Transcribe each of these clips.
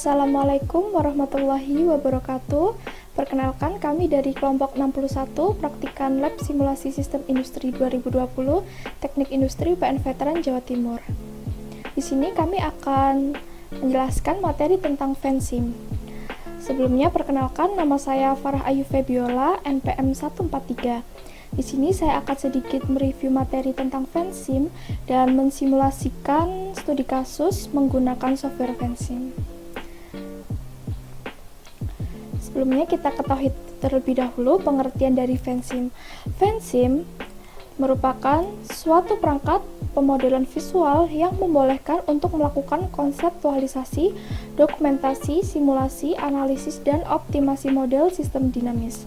Assalamualaikum warahmatullahi wabarakatuh. Perkenalkan, kami dari kelompok 61 Praktikan Lab Simulasi Sistem Industri 2020 Teknik Industri UPN Veteran Jawa Timur. Di sini kami akan menjelaskan materi tentang FENSIM. Sebelumnya perkenalkan, nama saya Farah Ayu Febiola, NPM 143. Di sini saya akan sedikit mereview materi tentang FENSIM dan mensimulasikan studi kasus menggunakan software FENSIM. Sebelumnya kita ketahui terlebih dahulu pengertian dari FENSIM. FENSIM merupakan suatu perangkat pemodelan visual yang membolehkan untuk melakukan konseptualisasi, dokumentasi, simulasi, analisis, dan optimasi model sistem dinamis.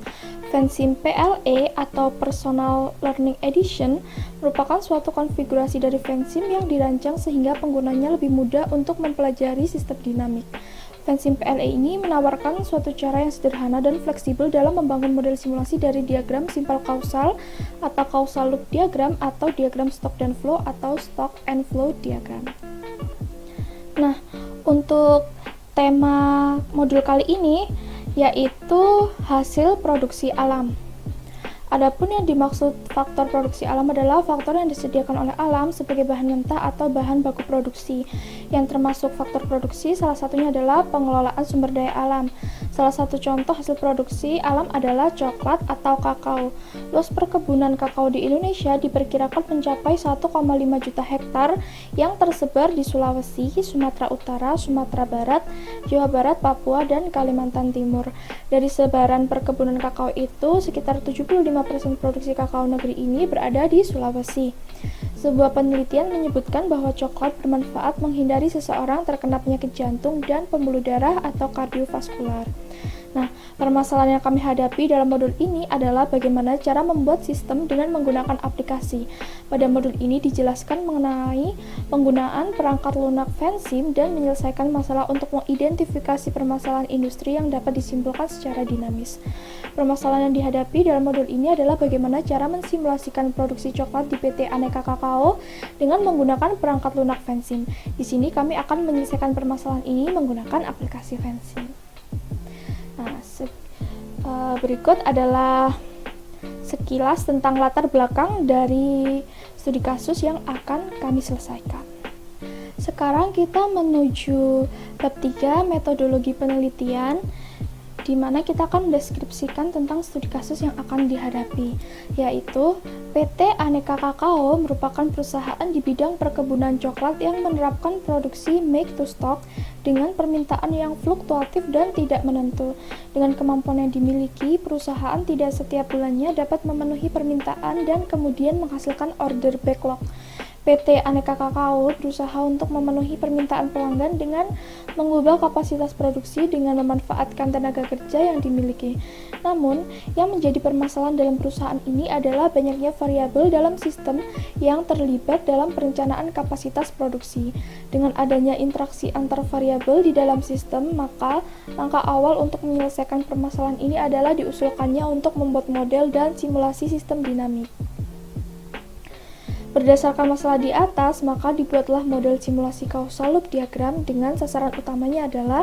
FENSIM PLE atau Personal Learning Edition merupakan suatu konfigurasi dari FENSIM yang dirancang sehingga penggunanya lebih mudah untuk mempelajari sistem dinamik. FENSIM PLE ini menawarkan suatu cara yang sederhana dan fleksibel dalam membangun model simulasi dari diagram simpel kausal atau causal loop diagram atau diagram stock dan flow atau stock and flow diagram. Nah, untuk tema modul kali ini yaitu hasil produksi alam. Adapun yang dimaksud faktor produksi alam adalah faktor yang disediakan oleh alam sebagai bahan mentah atau bahan baku produksi. Yang termasuk faktor produksi salah satunya adalah pengelolaan sumber daya alam. Salah satu contoh hasil produksi alam adalah coklat atau kakao. Luas perkebunan kakao di Indonesia diperkirakan mencapai 1,5 juta hektar yang tersebar di Sulawesi, Sumatera Utara, Sumatera Barat, Jawa Barat, Papua, dan Kalimantan Timur. Dari sebaran perkebunan kakao itu, sekitar 75% produksi kakao negeri ini berada di Sulawesi. Sebuah penelitian menyebutkan bahwa coklat bermanfaat menghindari seseorang terkena penyakit jantung dan pembuluh darah atau kardiovaskular. Nah, permasalahan yang kami hadapi dalam modul ini adalah bagaimana cara membuat sistem dengan menggunakan aplikasi. Pada modul ini dijelaskan mengenai penggunaan perangkat lunak FENSIM dan menyelesaikan masalah untuk mengidentifikasi permasalahan industri yang dapat disimpulkan secara dinamis. Permasalahan yang dihadapi dalam modul ini adalah bagaimana cara mensimulasikan produksi coklat di PT Aneka Kakao dengan menggunakan perangkat lunak FENSIM. Di sini kami akan menyelesaikan permasalahan ini menggunakan aplikasi FENSIM. Nah, berikut adalah sekilas tentang latar belakang dari studi kasus yang akan kami selesaikan. Sekarang kita menuju bab 3 metodologi penelitian, di mana kita akan mendeskripsikan tentang studi kasus yang akan dihadapi, yaitu PT Aneka Kakao merupakan perusahaan di bidang perkebunan coklat yang menerapkan produksi make to stock dengan permintaan yang fluktuatif dan tidak menentu. Dengan kemampuan yang dimiliki, perusahaan tidak setiap bulannya dapat memenuhi permintaan dan kemudian menghasilkan order backlog. PT Aneka Kakao berusaha untuk memenuhi permintaan pelanggan dengan mengubah kapasitas produksi dengan memanfaatkan tenaga kerja yang dimiliki. Namun, yang menjadi permasalahan dalam perusahaan ini adalah banyaknya variabel dalam sistem yang terlibat dalam perencanaan kapasitas produksi. Dengan adanya interaksi antar variabel di dalam sistem, maka langkah awal untuk menyelesaikan permasalahan ini adalah diusulkannya untuk membuat model dan simulasi sistem dinamik. Berdasarkan masalah di atas, maka dibuatlah model simulasi causal loop diagram dengan sasaran utamanya adalah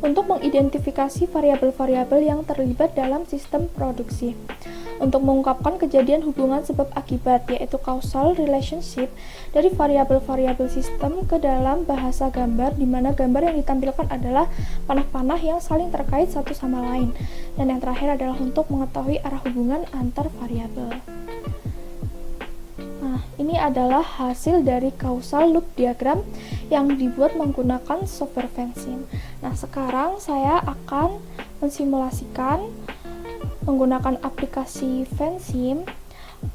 untuk mengidentifikasi variabel-variabel yang terlibat dalam sistem produksi. Untuk mengungkapkan kejadian hubungan sebab akibat, yaitu causal relationship dari variabel-variabel sistem ke dalam bahasa gambar, di mana gambar yang ditampilkan adalah panah-panah yang saling terkait satu sama lain. Dan yang terakhir adalah untuk mengetahui arah hubungan antar variabel. Nah, ini adalah hasil dari causal loop diagram yang dibuat menggunakan software FENSIM. Nah, sekarang saya akan mensimulasikan menggunakan aplikasi FENSIM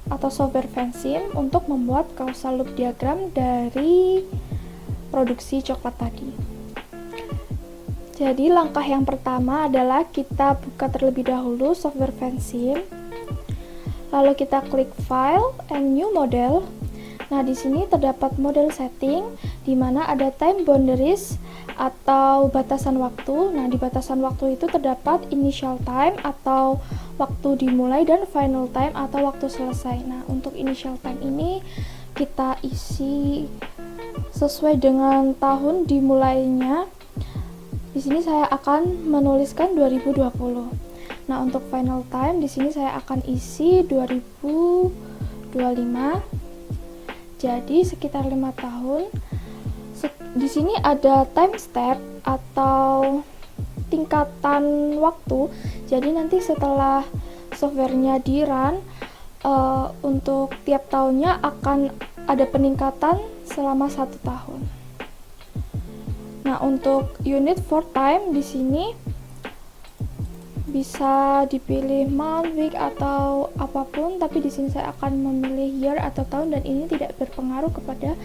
atau software FENSIM untuk membuat causal loop diagram dari produksi coklat tadi. Jadi, langkah yang pertama adalah kita buka terlebih dahulu software FENSIM. Lalu kita klik File and New Model. Nah, di sini terdapat model setting di mana ada time boundaries atau batasan waktu. Nah, di batasan waktu itu terdapat initial time atau waktu dimulai dan final time atau waktu selesai. Nah, untuk initial time ini kita isi sesuai dengan tahun dimulainya Di sini saya akan menuliskan 2020. Nah, untuk final time di sini saya akan isi 2025. Jadi sekitar 5 tahun. Di sini ada time step atau tingkatan waktu. Jadi nanti setelah softwarenya di run, untuk tiap tahunnya akan ada peningkatan selama 1 tahun. Nah, untuk unit for time di sini bisa dipilih month, week atau apapun, tapi di sini saya akan memilih year atau tahun, dan ini tidak berpengaruh kepada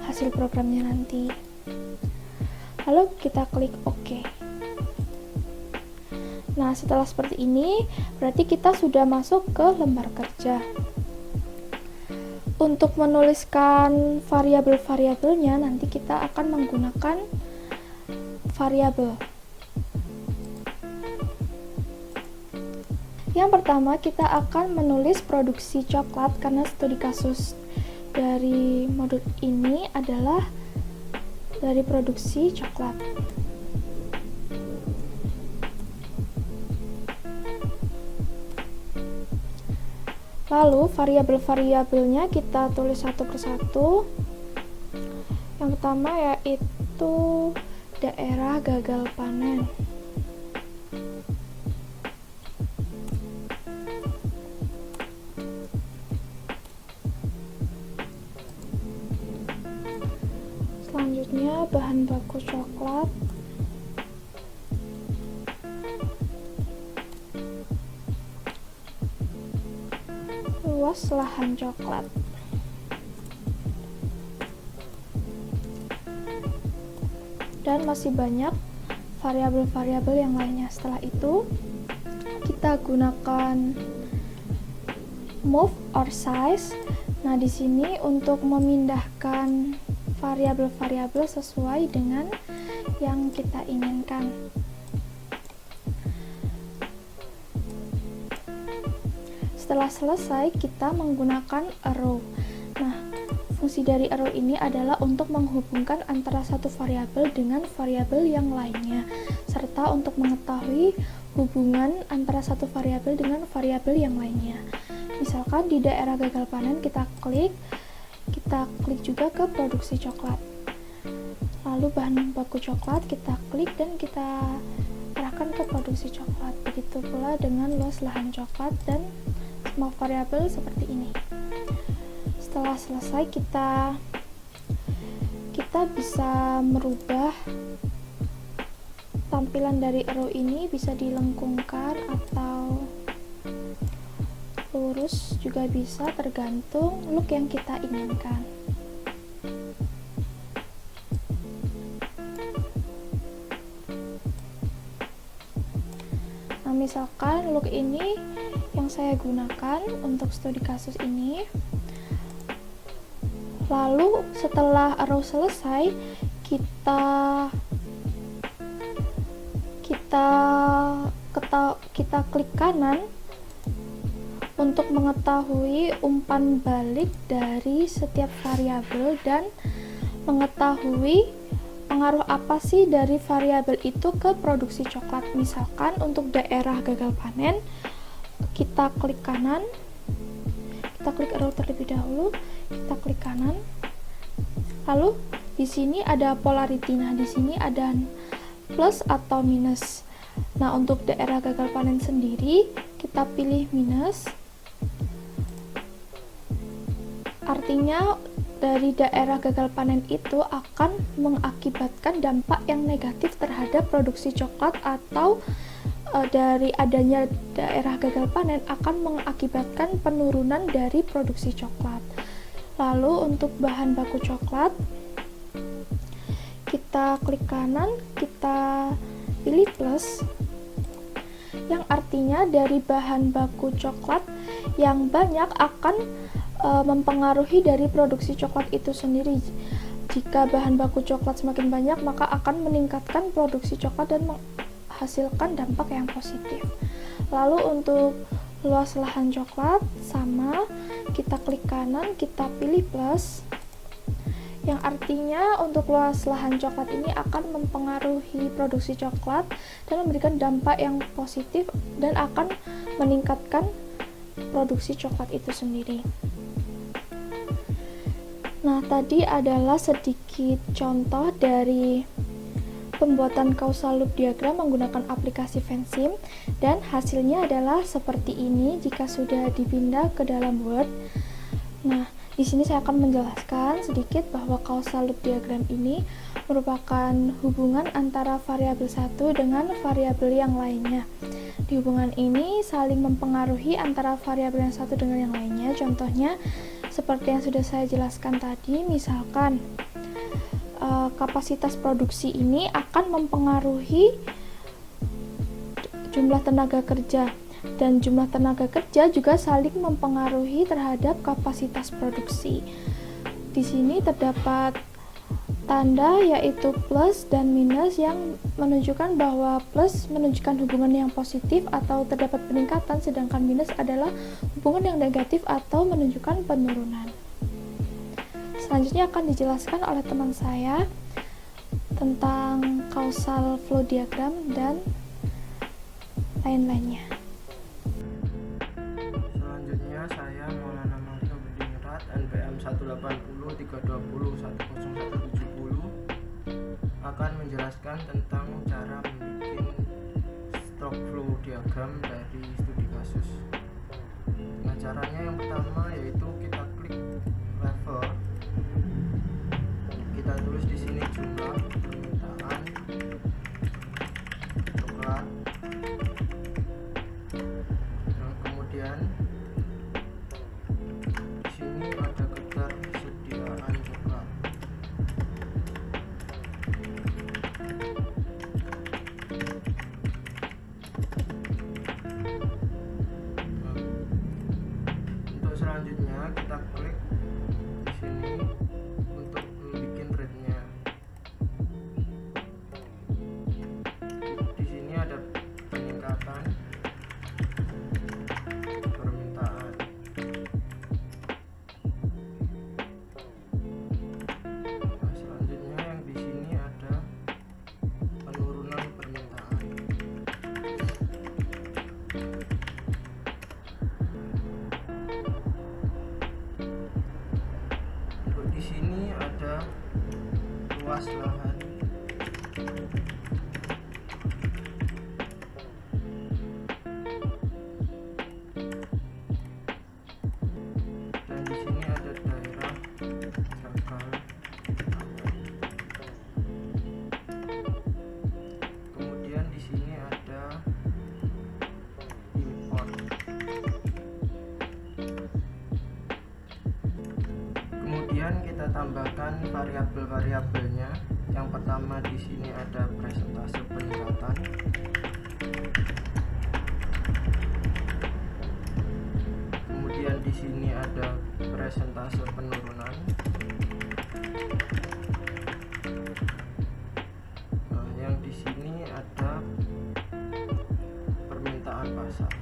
hasil programnya nanti. Lalu kita klik OK. Nah, setelah seperti ini berarti kita sudah masuk ke lembar kerja. Untuk menuliskan variabel-variabelnya nanti kita akan menggunakan variabel. Yang pertama kita akan menulis produksi coklat, karena studi kasus dari modul ini adalah dari produksi coklat. Lalu variabel-variabelnya kita tulis satu persatu. Yang pertama yaitu daerah gagal panen. Selanjutnya bahan baku coklat. Luas lahan coklat. Dan masih banyak variabel-variabel yang lainnya. Setelah itu kita gunakan move or size. Nah, di sini untuk memindahkan variabel-variabel sesuai dengan yang kita inginkan. Setelah selesai, kita menggunakan arrow. Nah, fungsi dari arrow ini adalah untuk menghubungkan antara satu variabel dengan variabel yang lainnya, serta untuk mengetahui hubungan antara satu variabel dengan variabel yang lainnya. Misalkan di daerah gagal panen kita klik juga ke produksi coklat. Lalu bahan baku coklat kita klik dan kita arahkan ke produksi coklat. Begitu pula dengan luas lahan coklat dan semua variabel seperti ini. Setelah selesai kita bisa merubah tampilan dari arrow ini, bisa dilengkungkan atau lurus juga bisa, tergantung look yang kita inginkan. Nah, misalkan look ini yang saya gunakan untuk studi kasus ini. Lalu setelah arrow selesai, kita klik kanan untuk mengetahui umpan balik dari setiap variabel dan mengetahui pengaruh apa sih dari variabel itu ke produksi coklat. Misalkan untuk daerah gagal panen, kita klik kanan, kita klik arrow terlebih dahulu, kita klik kanan. Lalu di sini ada polarity. Nah, di sini ada plus atau minus. Nah, untuk daerah gagal panen sendiri kita pilih minus. Artinya dari daerah gagal panen itu akan mengakibatkan dampak yang negatif terhadap produksi coklat, atau dari adanya daerah gagal panen akan mengakibatkan penurunan dari produksi coklat. Lalu untuk bahan baku coklat kita klik kanan, kita pilih plus, yang artinya dari bahan baku coklat yang banyak akan mempengaruhi dari produksi coklat itu sendiri. Jika bahan baku coklat semakin banyak, maka akan meningkatkan produksi coklat dan menghasilkan dampak yang positif. Lalu untuk luas lahan coklat sama, kita klik kanan, kita pilih plus, yang artinya untuk luas lahan coklat ini akan mempengaruhi produksi coklat dan memberikan dampak yang positif dan akan meningkatkan produksi coklat itu sendiri. Nah, tadi adalah sedikit contoh dari pembuatan causal loop diagram menggunakan aplikasi Vensim, dan hasilnya adalah seperti ini jika sudah dipindah ke dalam Word. Nah, di sini saya akan menjelaskan sedikit bahwa causal loop diagram ini merupakan hubungan antara variabel satu dengan variabel yang lainnya. Di hubungan ini saling mempengaruhi antara variabel yang satu dengan yang lainnya. Contohnya seperti yang sudah saya jelaskan tadi, misalkan kapasitas produksi ini akan mempengaruhi jumlah tenaga kerja, dan jumlah tenaga kerja juga saling mempengaruhi terhadap kapasitas produksi. Di sini terdapat tanda yaitu plus dan minus yang menunjukkan bahwa plus menunjukkan hubungan yang positif atau terdapat peningkatan, sedangkan minus adalah hubungan yang negatif atau menunjukkan penurunan. Selanjutnya akan dijelaskan oleh teman saya tentang causal flow diagram dan lain-lainnya. Selanjutnya saya Maulana Mario Budingrat, NPM 18032010170 akan menjelaskan tentang cara membuat stroke flow diagram dari studi kasus. Nah, caranya yang pertama yaitu kita klik level, kita tulis di sini jumlah permintaan coklat. Nah, kemudian di sini ada ketersediaan coklat. Nah, untuk selanjutnya kita klik di sini untuk membuat rate-nya. Di sini ada peningkatan permintaan. Nah, selanjutnya yang di sini ada penurunan permintaan. Untuk di sini ada luas lahan. Dan di sini ada daerah jagal. Kemudian di sini ada import. Kemudian kita tambahkan variabel-variabelnya. Yang pertama di sini ada persentase peningkatan. Kemudian di sini ada persentase penurunan. Nah, yang di sini ada permintaan pasar.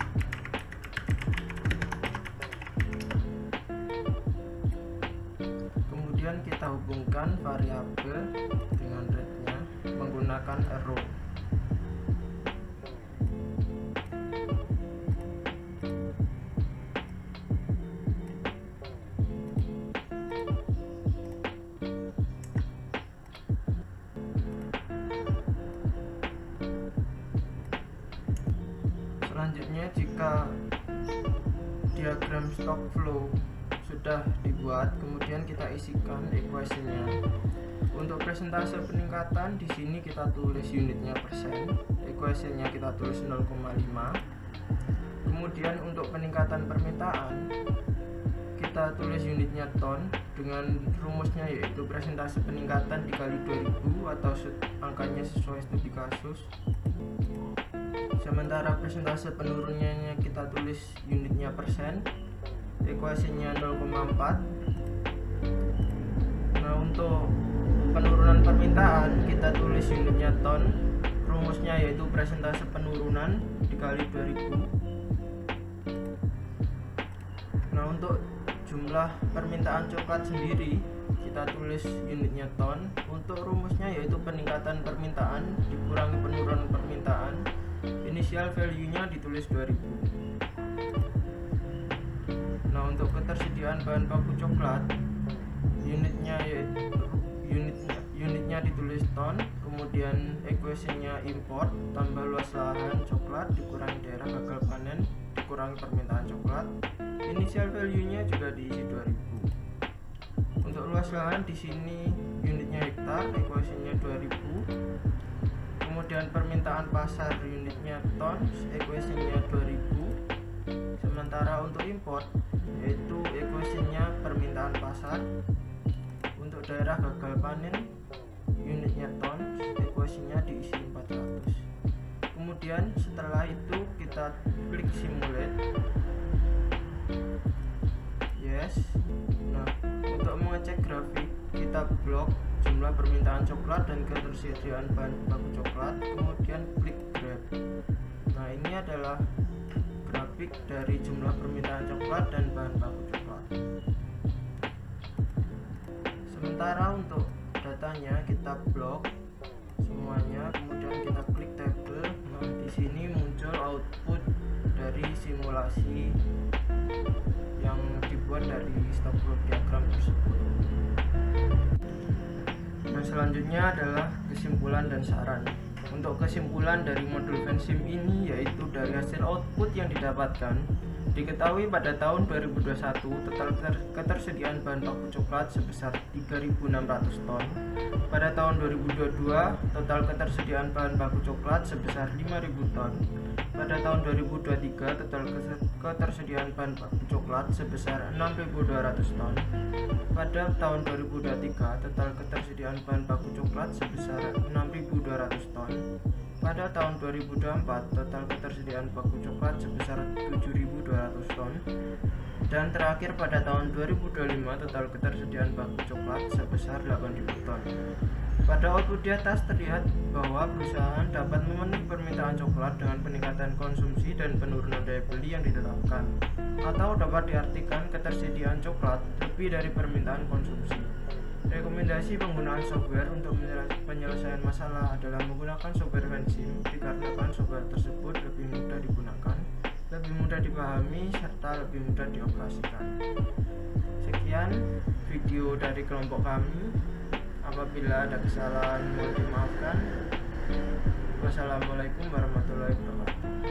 Kemudian kita hubungkan variabel dengan rate-nya menggunakan arrow. Selanjutnya, jika diagram stock flow sudah dibuat, kemudian kita isikan ekuasinya. Untuk persentase peningkatan di sini kita tulis unitnya persen, ekuasinya kita tulis 0,5. Kemudian untuk peningkatan permintaan kita tulis unitnya ton dengan rumusnya yaitu persentase peningkatan dikali 2000 atau angkanya sesuai studi kasus. Sementara persentase penurunannya kita tulis unitnya persen, ekuasinya 0,4. Nah, untuk penurunan permintaan kita tulis unitnya ton, rumusnya yaitu persentase penurunan dikali 2000. Nah, untuk jumlah permintaan coklat sendiri kita tulis unitnya ton. Untuk rumusnya yaitu peningkatan permintaan dikurangi penurunan permintaan. Initial value-nya ditulis 2000. Nah, untuk ketersediaan bahan baku coklat, unitnya ditulis ton, kemudian equation-nya import tambah luas lahan coklat dikurangi daerah gagal panen dikurangi permintaan coklat. Initial value-nya juga diisi 2000. Untuk luas lahan di sini unitnya hektar, equation-nya 2000. Kemudian permintaan pasar unitnya ton, equation-nya 2000. Sementara untuk import yaitu equation-nya permintaan pasar. Untuk daerah gagal panen unitnya ton, equation-nya diisi 400. Kemudian setelah itu kita klik simulate. Yes. Nah, untuk mengecek grafik kita blok jumlah permintaan coklat dan ketersediaan bahan baku coklat, kemudian klik graph. Nah, ini adalah grafik dari jumlah permintaan coklat dan bahan baku coklat. Sementara untuk datanya kita blok semuanya, kemudian kita klik tabel. Nah, di sini muncul output dari simulasi yang dibuat dari stock flow diagram tersebut. Nah, selanjutnya adalah kesimpulan dan saran. Untuk kesimpulan dari modul Vensim ini yaitu dari hasil output yang didapatkan, diketahui pada tahun 2021 total ketersediaan bahan baku coklat sebesar 3.600 ton. Pada tahun 2022 total ketersediaan bahan baku coklat sebesar 5.000 ton. Pada tahun 2023 total ketersediaan bahan baku coklat sebesar 6.200 ton. Pada tahun 2023 total ketersediaan bahan baku coklat sebesar 6.200 ton. Pada tahun 2024 total ketersediaan baku coklat sebesar 7.200 ton. Dan terakhir pada tahun 2025 total ketersediaan baku coklat sebesar 8.000 ton. Pada output di atas terlihat bahwa perusahaan dapat memenuhi permintaan coklat dengan peningkatan konsumsi dan penurunan daya beli yang ditetapkan, atau dapat diartikan ketersediaan coklat lebih dari permintaan konsumsi. Rekomendasi penggunaan software untuk penyelesaian masalah adalah menggunakan software Vensim dikarenakan software tersebut lebih mudah digunakan, lebih mudah dipahami, serta lebih mudah dioperasikan. Sekian video dari kelompok kami. Apabila ada kesalahan mohon dimaafkan. Wassalamualaikum warahmatullahi wabarakatuh.